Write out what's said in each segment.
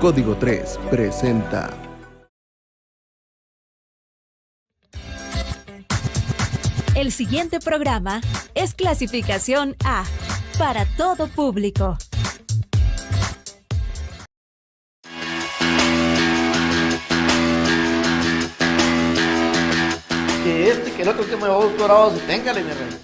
Código 3 presenta. El siguiente programa es clasificación A, para todo público. Que el otro que me va a gustar ahora, téngale, mi rey.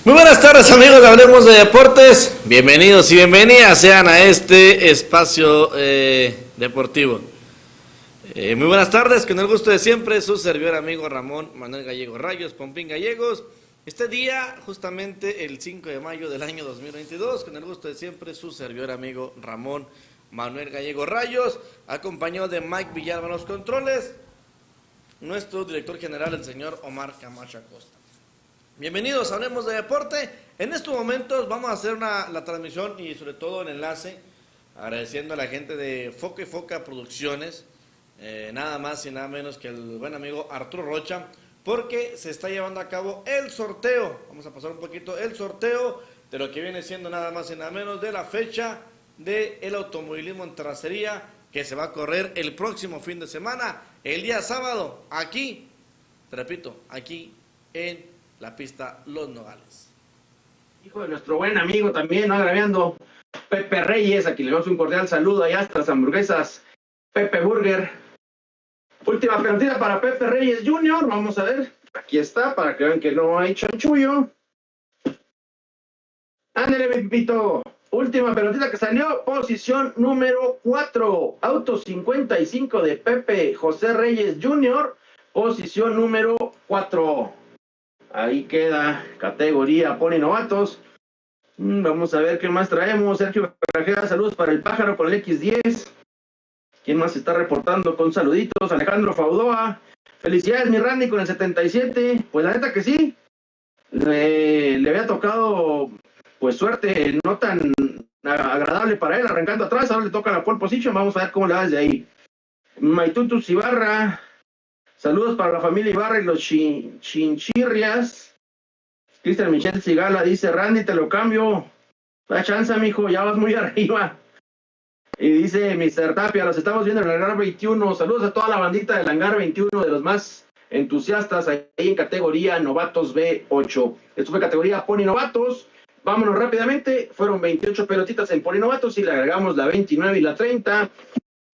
Muy buenas tardes, amigos de Hablemos de Deportes. Bienvenidos y bienvenidas sean a este espacio deportivo. Muy buenas tardes, con el gusto de siempre, su servidor amigo Ramón Manuel Gallego Rayos, Pompín Gallegos. Este día, justamente el 5 de mayo del año 2022, con el gusto de siempre, su servidor amigo Ramón Manuel Gallego Rayos, acompañado de Mike Villalba en los controles, nuestro director general, el señor Omar Camacho Acosta. Bienvenidos, hablemos de deporte. En estos momentos vamos a hacer la transmisión y sobre todo el enlace, agradeciendo a la gente de Foca y Foca Producciones, nada más y nada menos que el buen amigo Arturo Rocha, porque se está llevando a cabo el sorteo. Vamos a pasar un poquito el sorteo de lo que viene siendo nada más y nada menos de la fecha del automovilismo en terracería, que se va a correr el próximo fin de semana, el día sábado, aquí, te repito, aquí en la pista Los Nogales. Hijo de nuestro buen amigo también, no agraviando, Pepe Reyes, aquí le damos un cordial saludo allá hasta las hamburguesas Pepe Burger. Última preguntita para Pepe Reyes Jr., vamos a ver, aquí está, para que vean que no hay chanchullo. Ándale, mi pipito. Última preguntita que salió, posición número 4, auto 55 de Pepe José Reyes Jr., posición número 4. Ahí queda, categoría Pony Novatos. Vamos a ver qué más traemos. Sergio Carrajera, saludos para el pájaro por el X10. ¿Quién más está reportando con saluditos? Alejandro Faudoa. Felicidades, mi Randy, con el 77. Pues la neta que sí. Le había tocado, pues suerte no tan agradable para él, arrancando atrás. Ahora le toca la pole position. Vamos a ver cómo le va desde ahí. Maitutus Ibarra. Saludos para la familia Ibarra y los chinchirrias. Cristian Michel Sigala dice, Randy, te lo cambio. Da chance, mijo, ya vas muy arriba. Y dice Mr. Tapia, los estamos viendo en el Hangar 21. Saludos a toda la bandita del Hangar 21, de los más entusiastas ahí en categoría Novatos B8. Esto fue categoría Pony Novatos. Vámonos rápidamente. Fueron 28 pelotitas en Pony Novatos y le agregamos la 29 y la 30.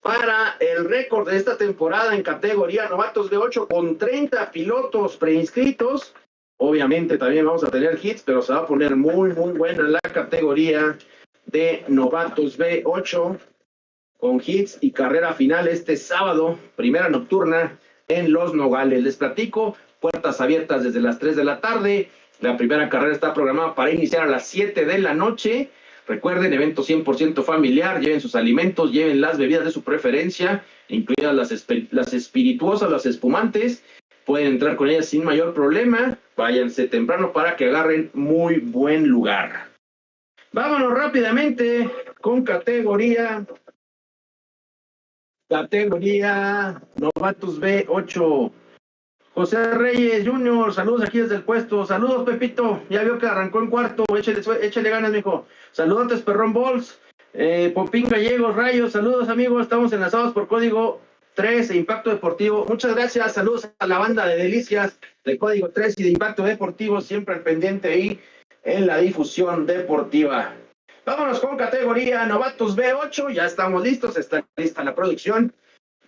Para el récord de esta temporada en categoría Novatos B8 con 30 pilotos preinscritos. Obviamente también vamos a tener hits, pero se va a poner muy buena la categoría de Novatos B8 con hits y carrera final este sábado, primera nocturna en Los Nogales. Les platico, puertas abiertas desde las 3 de la tarde. La primera carrera está programada para iniciar a las 7 de la noche. Recuerden, evento 100% familiar, lleven sus alimentos, lleven las bebidas de su preferencia, incluidas las espirituosas, las espumantes. Pueden entrar con ellas sin mayor problema. Váyanse temprano para que agarren muy buen lugar. Vámonos rápidamente con categoría Novatos B8. José Reyes Jr., saludos aquí desde el puesto. Saludos, Pepito. Ya vio que arrancó en cuarto. Échale ganas, mijo. Saludos, Perrón Bols. Popín Gallegos, Rayos. Saludos, amigos. Estamos enlazados por Código 3 e Impacto Deportivo. Muchas gracias. Saludos a la banda de Delicias de Código 3 y de Impacto Deportivo. Siempre al pendiente ahí en la difusión deportiva. Vámonos con categoría Novatos B8. Ya estamos listos. Está lista la producción.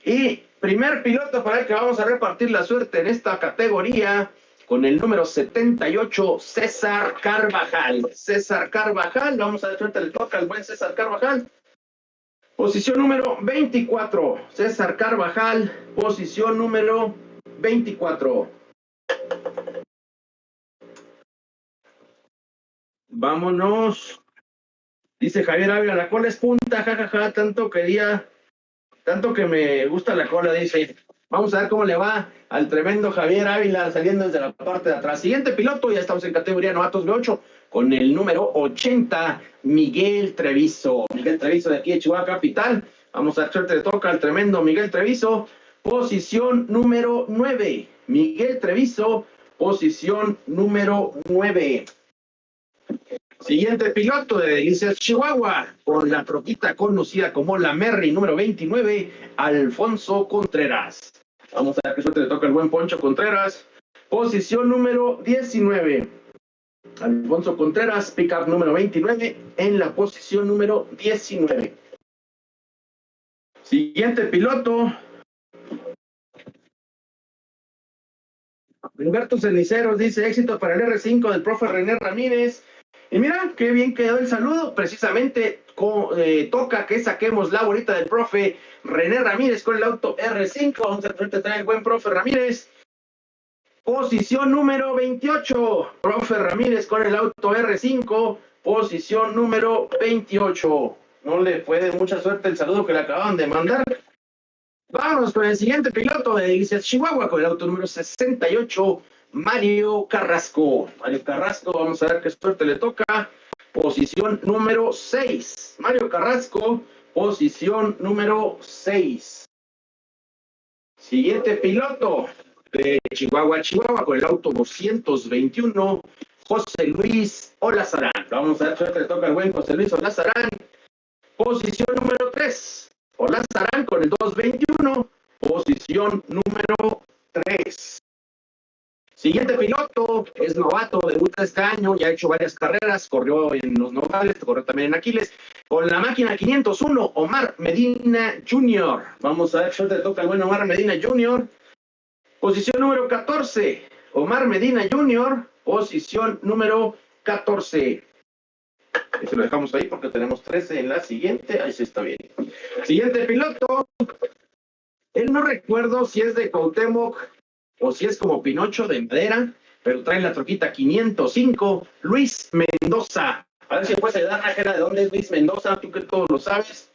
Y primer piloto para el que vamos a repartir la suerte en esta categoría, con el número 78, César Carvajal. César Carvajal, vamos a dar suerte, le toca al buen César Carvajal. Posición número 24, César Carvajal, posición número 24. Vámonos. Dice Javier Ávila, la cola es punta, jajaja, tanto que me gusta la cola, dice. Vamos a ver cómo le va al tremendo Javier Ávila saliendo desde la parte de atrás. Siguiente piloto, ya estamos en categoría novatos B8 con el número 80, Miguel Treviso. Miguel Treviso de aquí de Chihuahua Capital. Vamos a ver, suerte le toca al tremendo Miguel Treviso. Posición número 9. Miguel Treviso, posición número 9. Siguiente piloto de Delicias Chihuahua, con la troquita conocida como la Merry número 29, Alfonso Contreras. Vamos a ver qué suerte le toca al buen Poncho Contreras. Posición número 19. Alfonso Contreras, pickup número 29, en la posición número 19. Siguiente piloto. Humberto Ceniceros dice, éxito para el R5 del profe René Ramírez. Y mira, qué bien quedó el saludo. Precisamente toca que saquemos la bolita del profe René Ramírez con el auto R5. Vamos a traer el buen profe Ramírez. Posición número 28. Profe Ramírez con el auto R5. Posición número 28. No le fue de mucha suerte el saludo que le acababan de mandar. Vámonos con el siguiente piloto de Delicias Chihuahua con el auto número 68. Mario Carrasco. Mario Carrasco, vamos a ver qué suerte le toca. Posición número 6. Mario Carrasco, posición número 6. Siguiente piloto de Chihuahua, con el auto 221, José Luis Olazarán. Vamos a ver qué suerte le toca al buen José Luis Olazarán. Posición número 3. Olazarán con el 221, posición número 3. Siguiente piloto, es novato, debuta este año, ya ha hecho varias carreras, corrió en los Nogales, corrió también en Aquiles, con la máquina 501, Omar Medina Jr. Vamos a ver, suerte le toca al buen Omar Medina Jr. Posición número 14, Omar Medina Jr., posición número 14. Eso lo dejamos ahí porque tenemos 13 en la siguiente, ahí sí está bien. Siguiente piloto, él no recuerdo si es de Cuauhtémoc, o si es como Pinocho de madera, pero trae la troquita 505, Luis Mendoza. A ver si puedes ayudar, Nájera, de dónde es Luis Mendoza, tú que todos lo sabes.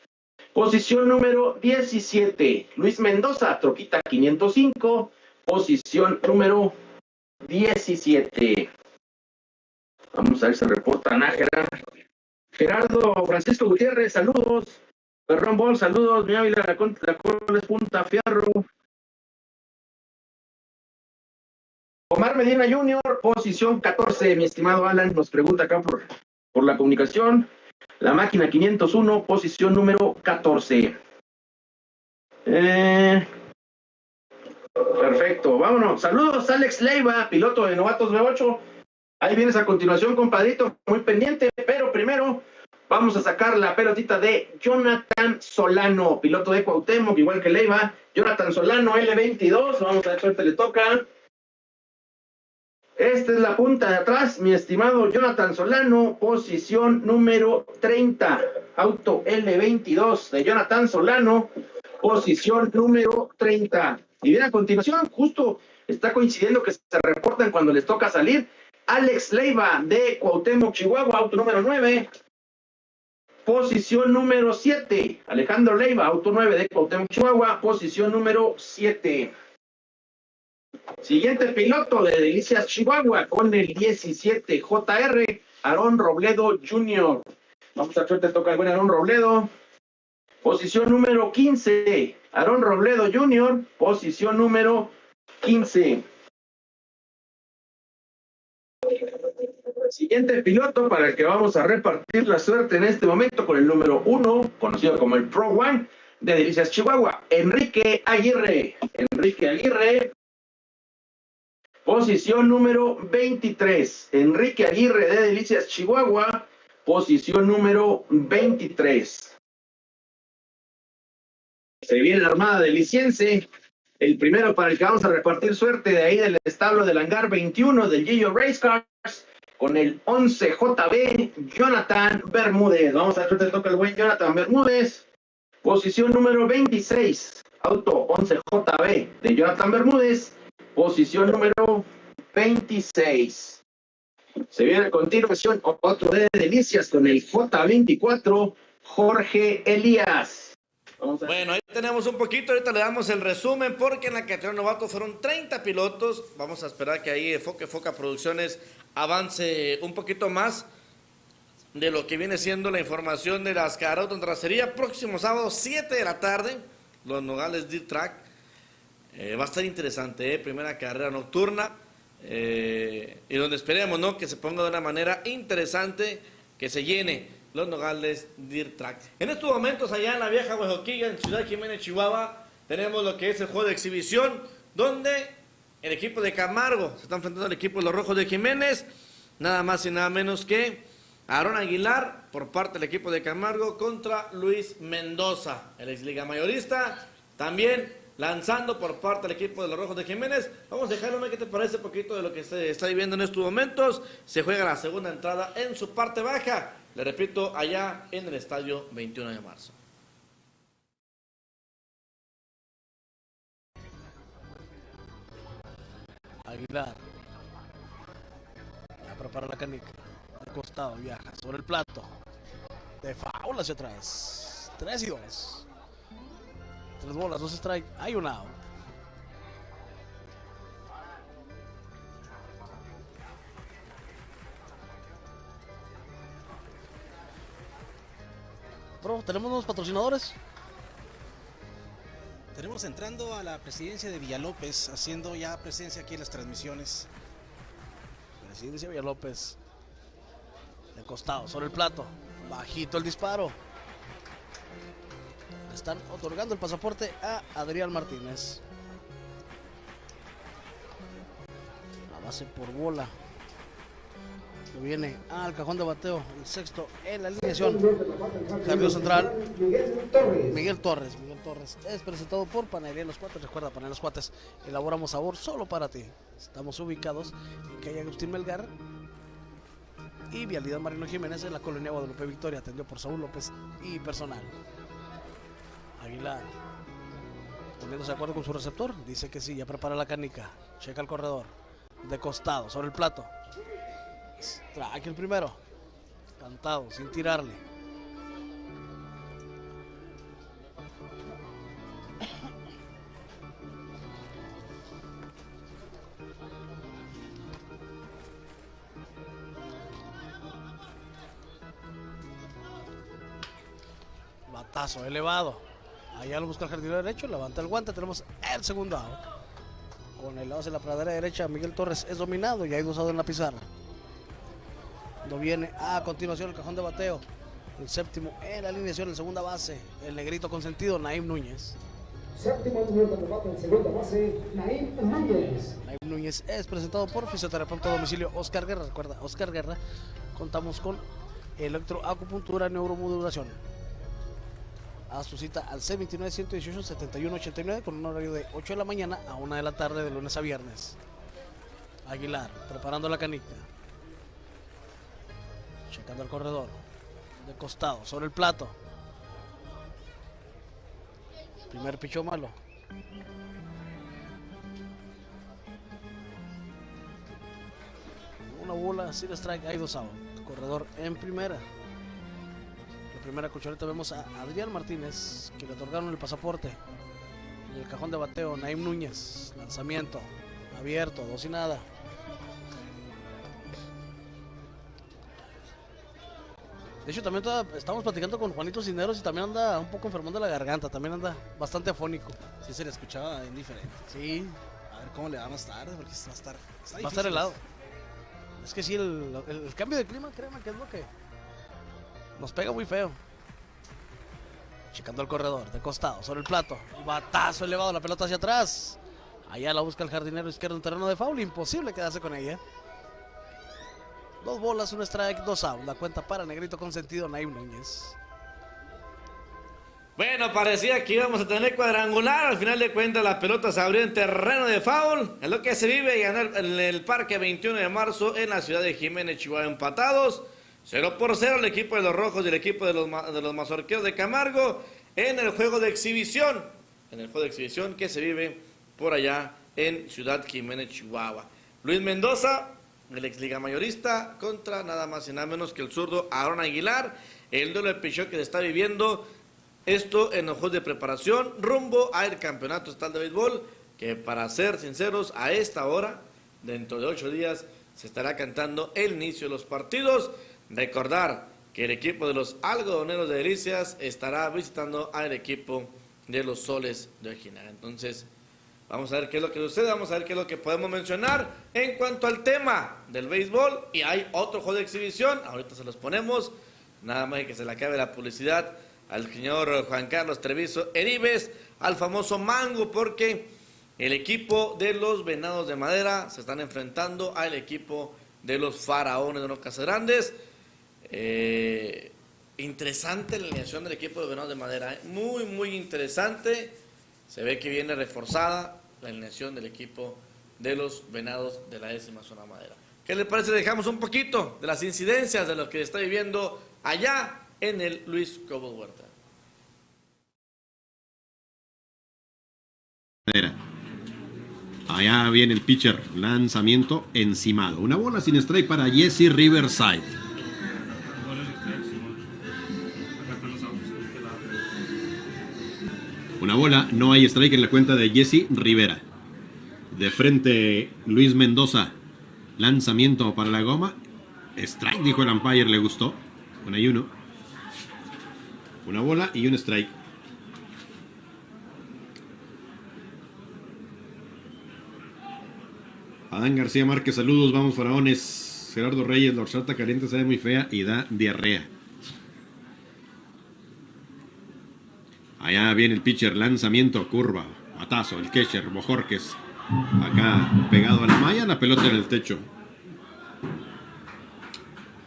Posición número 17, Luis Mendoza, troquita 505, posición número 17. Vamos a ver si se reporta Nájera. Gerardo Francisco Gutiérrez, saludos. Perrón Bol, saludos. Mi Ávila, la cola es punta fierro. Omar Medina Jr., posición 14, mi estimado Alan, nos pregunta acá por la comunicación. La máquina 501, posición número 14. Perfecto, vámonos. Saludos, Alex Leiva, piloto de Novatos B8. Ahí vienes a continuación, compadrito, muy pendiente, pero primero vamos a sacar la pelotita de Jonathan Solano, piloto de Cuauhtémoc, igual que Leiva. Jonathan Solano, L22, vamos a ver, suerte le toca. Esta es la punta de atrás, mi estimado Jonathan Solano, posición número 30. Auto L22 de Jonathan Solano, posición número 30. Y bien, a continuación, justo está coincidiendo que se reportan cuando les toca salir. Alex Leiva de Cuauhtémoc, Chihuahua, auto número 9. Posición número 7. Alejandro Leiva, auto 9 de Cuauhtémoc, Chihuahua, posición número 7. Siguiente piloto de Delicias Chihuahua con el 17 JR, Aarón Robledo Jr. Vamos a ver, te toca el buen Aarón Robledo. Posición número 15, Aarón Robledo Jr., posición número 15. Siguiente piloto para el que vamos a repartir la suerte en este momento con el número 1, conocido como el Pro One de Delicias Chihuahua, Enrique Aguirre. Enrique Aguirre. Posición número 23. Enrique Aguirre de Delicias Chihuahua. Posición número 23. Se viene la armada deliciense. El primero para el que vamos a repartir suerte de ahí del establo del hangar 21 del Gillo Race Cars. Con el 11 JB, Jonathan Bermúdez. Vamos a ver, te toca el buen Jonathan Bermúdez. Posición número 26. Auto 11 JB de Jonathan Bermúdez. Posición número 26. Se viene a continuación otro de Delicias con el J24, Jorge Elías. Vamos a ver. Bueno, ahí tenemos un poquito, ahorita le damos el resumen porque en la categoría novato fueron 30 pilotos. Vamos a esperar que ahí Foca Producciones avance un poquito más de lo que viene siendo la información de las carreras de trasería. Próximo sábado, 7 de la tarde, Los Nogales Dirt Track. Va a estar interesante, primera carrera nocturna. Y donde esperemos, ¿no?, que se ponga de una manera interesante, que se llene Los Nogales Dirt Track. En estos momentos, allá en la vieja Huejoquiga, en Ciudad Jiménez, Chihuahua, tenemos lo que es el juego de exhibición, donde el equipo de Camargo se está enfrentando al equipo de los Rojos de Jiménez, nada más y nada menos que Aarón Aguilar, por parte del equipo de Camargo, contra Luis Mendoza, el ex liga mayorista, también lanzando por parte del equipo de los Rojos de Jiménez. Vamos a dejarlo, ¿qué te parece? Poquito de lo que se está viviendo en estos momentos. Se juega la segunda entrada en su parte baja, le repito, allá en el estadio 21 de marzo. Aguilar ya prepara la canica, al costado, viaja sobre el plato, de foul hacia atrás, 3-2, 3 bolas, 2 strike, hay un out. Bro, tenemos nuevos patrocinadores. Tenemos entrando a la presidencia de Villalópez, haciendo ya presencia aquí en las transmisiones. Presidencia Villalópez, de costado, sobre el plato, bajito el disparo. Le están otorgando el pasaporte a Adrián Martínez. La base por bola. Lo viene al cajón de bateo, el sexto en la alineación. Cambio central, Miguel Torres es presentado por Panadería Los Cuates. Recuerda, Panadería Los Cuates, elaboramos sabor solo para ti. Estamos ubicados en calle Agustín Melgar y Vialidad Marino Jiménez, en la colonia Guadalupe Victoria. Atendido por Saúl López y personal. Aguilar, poniéndose de acuerdo con su receptor, dice que sí, ya prepara la canica. Checa el corredor, de costado, sobre el plato. Strike el primero, cantado, sin tirarle. Batazo elevado. Allá lo busca el jardinero derecho, levanta el guante, tenemos el segundo out. Con el lado de la pradera derecha, Miguel Torres es dominado y hay 2 outs en la pizarra. Cuando viene a continuación el cajón de bateo, el séptimo en la alineación, en segunda base, el negrito consentido, Naim Núñez. Séptimo número de novato en segunda base, Naim Núñez. Naim Núñez es presentado por fisioterapeuta a domicilio Oscar Guerra. Recuerda, Oscar Guerra, contamos con electroacupuntura, neuromodulación. Haz tu cita al C29-118-7189 con un horario de 8 de la mañana a 1 de la tarde de lunes a viernes. Aguilar, preparando la canica. Checando el corredor, de costado, sobre el plato. Primer pichó malo. Una bola, sin strike, hay 2 outs. Corredor en primera. La primera cucharita vemos a Adrián Martínez, que le otorgaron el pasaporte. En el cajón de bateo, Naim Núñez. Lanzamiento, abierto, 2 y nada. De hecho, también estamos platicando con Juanito Cisneros y también anda un poco enfermón de la garganta, también anda bastante afónico. Sí, se le escuchaba indiferente. Sí. A ver cómo le va más tarde, porque va a estar, va a estar helado. Es que sí, el cambio de clima, créeme que es lo que nos pega muy feo. Checando el corredor, de costado, sobre el plato. El batazo elevado, la pelota hacia atrás. Allá la busca el jardinero izquierdo en terreno de foul, imposible quedarse con ella. 2 bolas, 1 strike, 2 outs. La cuenta para negrito consentido, Naim Núñez. Bueno, parecía que íbamos a tener cuadrangular. Al final de cuentas, la pelota se abrió en terreno de foul. Es lo que se vive y ganar en el Parque 21 de marzo en la ciudad de Jiménez, Chihuahua, empatados. 0-0 el equipo de los Rojos y el equipo de los Mazorqueros de Camargo en el juego de exhibición. En el juego de exhibición que se vive por allá en Ciudad Jiménez, Chihuahua. Luis Mendoza, el ex liga mayorista, contra nada más y nada menos que el zurdo Aarón Aguilar. El duelo de pichón que se está viviendo Esto en ojos de preparación rumbo al campeonato estatal de béisbol, que para ser sinceros, a esta hora, dentro de 8 días, se estará cantando el inicio de los partidos. Recordar que el equipo de los algodoneros de Delicias estará visitando al equipo de los Soles de Ojinaga. Entonces, vamos a ver qué es lo que sucede, vamos a ver qué es lo que podemos mencionar en cuanto al tema del béisbol. Y hay otro juego de exhibición, ahorita se los ponemos, nada más que se le acabe la publicidad al señor Juan Carlos Treviso Heribes, al famoso Mango, porque el equipo de los Venados de Madera se están enfrentando al equipo de los Faraones de los Casagrandes. Interesante la alineación del equipo de Venados de Madera, muy muy interesante. Se ve que viene reforzada la alineación del equipo de los Venados de la 10ª zona madera. ¿Qué les parece? Dejamos un poquito de las incidencias de lo que está viviendo allá en el Luis Cobo Huerta. Allá viene el pitcher, lanzamiento encimado. Una bola sin strike para Jesse Riverside. Una bola, no hay strike en la cuenta de Jesse Rivera. De frente Luis Mendoza. Lanzamiento para la goma. Strike, dijo el umpire, le gustó. 1-1. Una bola y un strike. Adán García Márquez, saludos, vamos Faraones. Gerardo Reyes, la horchata caliente sabe muy fea y da diarrea. Allá viene el pitcher, lanzamiento, curva, batazo, el catcher, Bojorquez. Acá pegado a la malla, la pelota en el techo.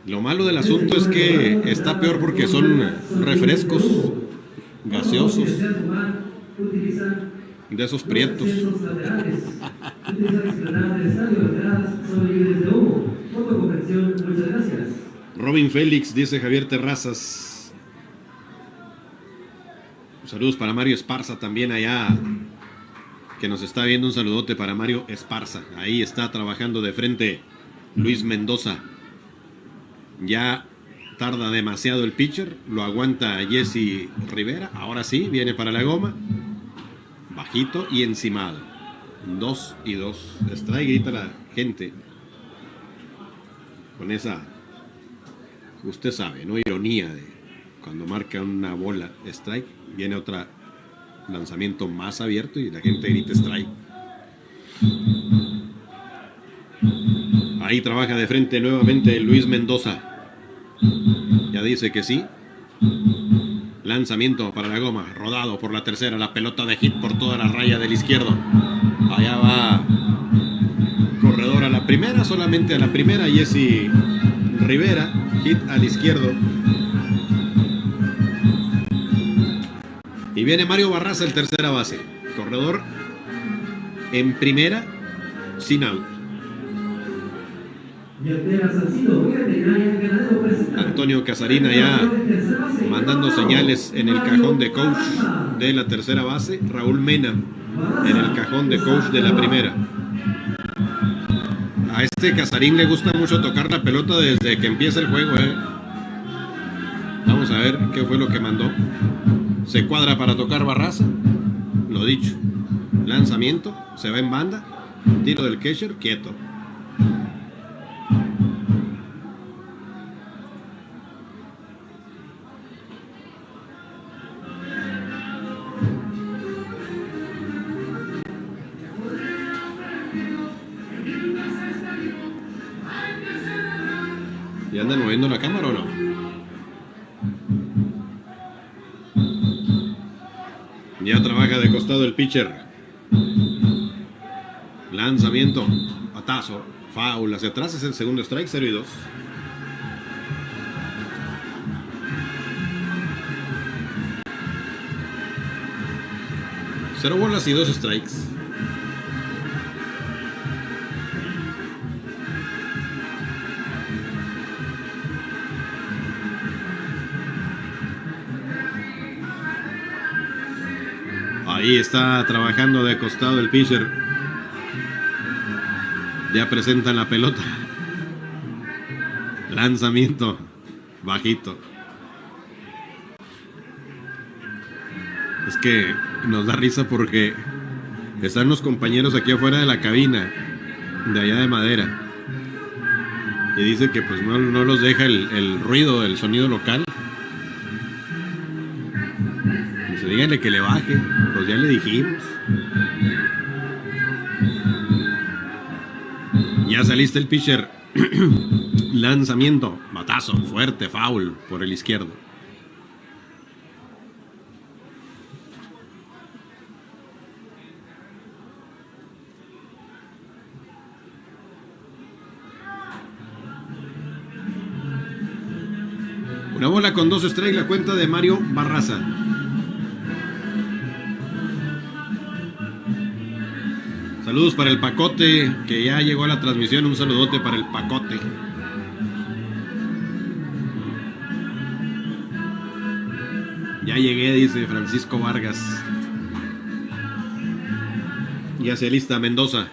Lo malo del asunto es que está peor porque son refrescos gaseosos de esos prietos. Robin Félix, dice Javier Terrazas. Saludos para Mario Esparza también allá, que nos está viendo. Un saludote para Mario Esparza. Ahí está trabajando de frente Luis Mendoza. Ya tarda demasiado el pitcher. Lo aguanta Jesse Rivera. Ahora sí, viene para la goma. Bajito y encimado. 2-2. Strike, grita la gente. Con esa, usted sabe, ¿no? Ironía de cuando marca una bola strike. Viene otra lanzamiento más abierto y la gente grita strike. Ahí trabaja de frente nuevamente Luis Mendoza. Ya dice que sí. Lanzamiento para la goma, rodado por la tercera, la pelota de hit por toda la raya del izquierdo. Allá va corredor a la primera, solamente a la primera, Jesse Rivera, hit al izquierdo. Y viene Mario Barraza, el tercera base, corredor en primera, sin out. Antonio Casarina ya mandando señales en el cajón de coach de la tercera base. Raúl Mena en el cajón de coach de la primera. A este Casarín le gusta mucho tocar la pelota desde que empieza el juego, Vamos a ver qué fue lo que mandó. Se cuadra para tocar Barraza. Lo dicho. Lanzamiento. Se va en banda. Tiro del catcher. Quieto. ¿Y andan moviendo la cámara o no? Ya trabaja de costado el pitcher. Lanzamiento, batazo, foul hacia atrás, es el segundo strike, 0-2. Cero bolas y 2 strikes. Ahí está trabajando de costado el pitcher. Ya presentan la pelota. Lanzamiento bajito. Es que nos da risa porque están los compañeros aquí afuera de la cabina, de allá de madera. Y dice que pues no los deja el ruido, el sonido local. Dice, díganle que le baje. Pues ya le dijimos. Ya saliste el pitcher. Lanzamiento, batazo, fuerte, foul por el izquierdo. Una bola con 2 strikes, la cuenta de Mario Barraza. Saludos para el Pacote, que ya llegó a la transmisión. Un saludote para el Pacote. Ya llegué, dice Francisco Vargas. Ya se lista Mendoza.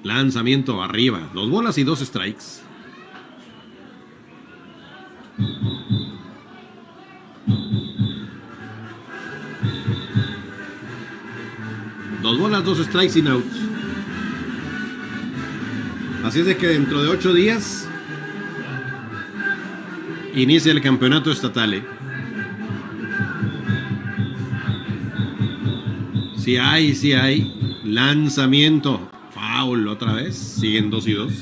Lanzamiento arriba. 2 bolas y 2 strikes. Dos bolas, 2 strikes sin outs. Así es de que dentro de 8 días inicia el campeonato estatal. Sí hay. Lanzamiento. Foul otra vez. Siguen 2 y 2.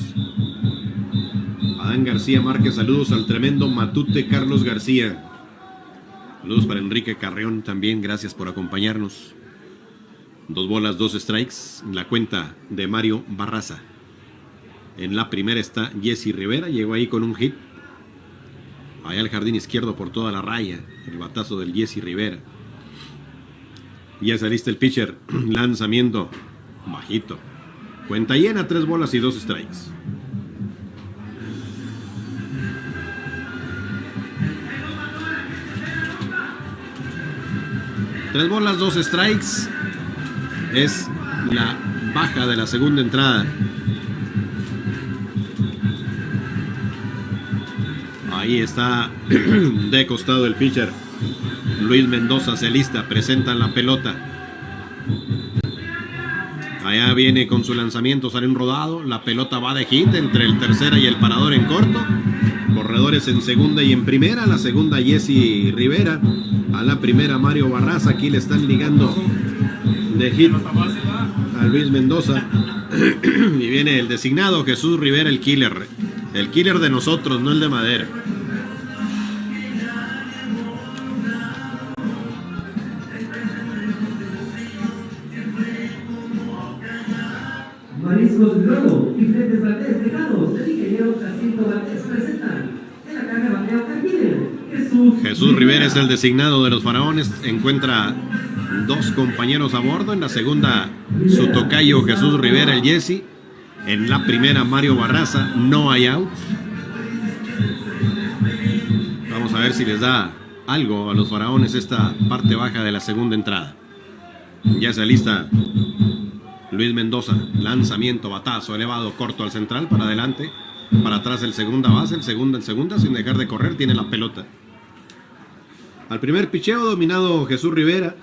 Adán García Márquez, saludos al tremendo Matute Carlos García. Saludos para Enrique Carreón también, gracias por acompañarnos. 2 bolas, 2 strikes, la cuenta de Mario Barraza. En la primera está Jesse Rivera, llegó ahí con un hit. Allá al jardín izquierdo por toda la raya, el batazo del Jesse Rivera. Ya saliste el pitcher, lanzamiento bajito. Cuenta llena, 3 bolas y 2 strikes. Tres bolas, 2 strikes. Es la baja de la segunda entrada. Ahí está de costado el pitcher. Luis Mendoza se lista, presentan la pelota. Allá viene con su lanzamiento, sale un rodado. La pelota va de hit entre el tercera y el parador en corto. Corredores en segunda y en primera. La segunda Jesse Rivera. A la primera Mario Barraza. Aquí le están ligando de hit a Luis Mendoza. Y viene el designado Jesús Rivera, el killer. El killer de nosotros, no el de Madera. Mariscos Globo y Frentes Valdés Tejados del ingeniero Jacinto Valdés presentan en la caja de bateo Carquín Jesús Rivera es el designado de los Faraones. Encuentra 2 compañeros a bordo. En la segunda su tocayo Jesús Rivera, el Jesse. En la primera Mario Barraza. No hay outs. Vamos a ver si les da algo a los Faraones esta parte baja de la segunda entrada. Ya se alista Luis Mendoza, lanzamiento, batazo, elevado, corto al central, para adelante, para atrás el segunda base, el segunda, sin dejar de correr, tiene la pelota. Al primer picheo dominado Jesús Rivera.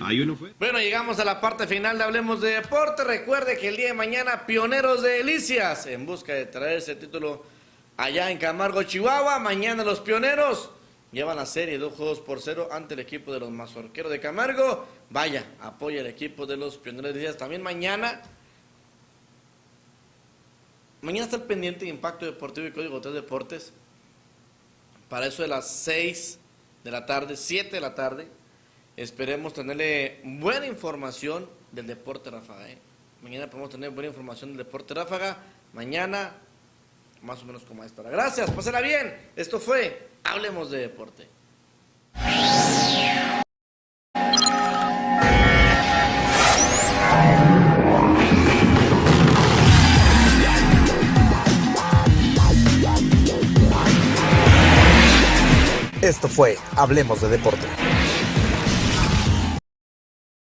Ahí uno fue. Bueno, llegamos a la parte final de Hablemos de Deporte. Recuerde que el día de mañana, Pioneros de Delicias, en busca de traerse el título allá en Camargo, Chihuahua. Mañana los Pioneros llevan la serie 2-0 ante el equipo de los Mazorqueros de Camargo. Vaya, apoya al equipo de los Pioneros de Delicias. También mañana está el pendiente de Impacto Deportivo y Código 3 Deportes. Para eso de las 6 de la tarde, 7 de la tarde. Esperemos tenerle buena información del deporte ráfaga. Mañana podemos tener buena información del deporte ráfaga. Mañana, más o menos como a esta hora. Gracias, pásenla bien. Esto fue Hablemos de Deporte. Esto fue Hablemos de Deporte.